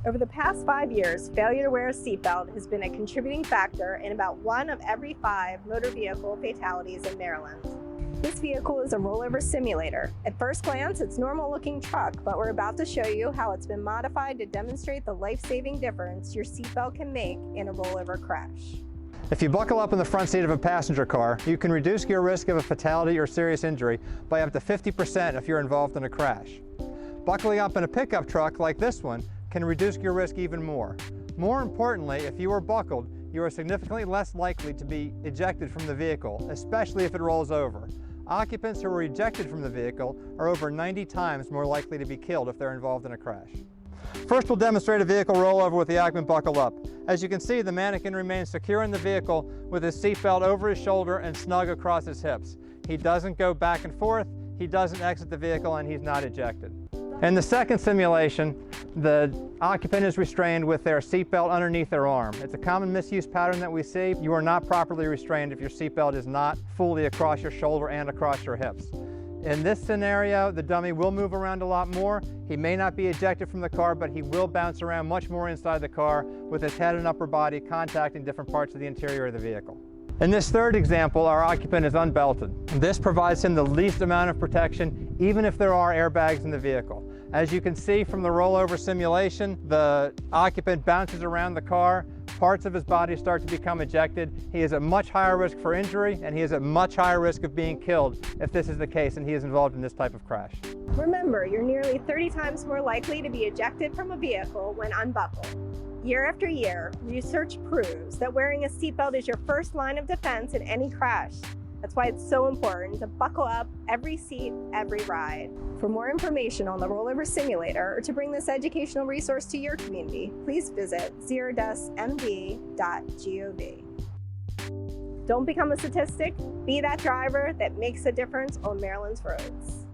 Over the past 5 years, failure to wear a seatbelt has been a contributing factor in about 1 of every 5 motor vehicle fatalities in Maryland. This vehicle is a rollover simulator. At first glance, it's a normal-looking truck, but we're about to show you how it's been modified to demonstrate the life-saving difference your seatbelt can make in a rollover crash. If you buckle up in the front seat of a passenger car, you can reduce your risk of a fatality or serious injury by up to 50% if you're involved in a crash. Buckling up in a pickup truck like this one can reduce your risk even more. More importantly, if you are buckled, you are significantly less likely to be ejected from the vehicle, especially if it rolls over. Occupants who are ejected from the vehicle are over 90 times more likely to be killed if they're involved in a crash. First, we'll demonstrate a vehicle rollover with the occupant buckled up. As you can see, the mannequin remains secure in the vehicle with his seatbelt over his shoulder and snug across his hips. He doesn't go back and forth, he doesn't exit the vehicle, and he's not ejected. In the second simulation, the occupant is restrained with their seatbelt underneath their arm. It's a common misuse pattern that we see. You are not properly restrained if your seatbelt is not fully across your shoulder and across your hips. In this scenario, the dummy will move around a lot more. He may not be ejected from the car, but he will bounce around much more inside the car with his head and upper body contacting different parts of the interior of the vehicle. In this third example, our occupant is unbelted. This provides him the least amount of protection, even if there are airbags in the vehicle. As you can see from the rollover simulation, the occupant bounces around the car, parts of his body start to become ejected. He is at much higher risk for injury, and he is at much higher risk of being killed if this is the case and he is involved in this type of crash. Remember, you're nearly 30 times more likely to be ejected from a vehicle when unbuckled. Year after year, research proves that wearing a seatbelt is your first line of defense in any crash. That's why it's so important to buckle up every seat, every ride. For more information on the rollover simulator or to bring this educational resource to your community, please visit zerodustmd.gov. Don't become a statistic, be that driver that makes a difference on Maryland's roads.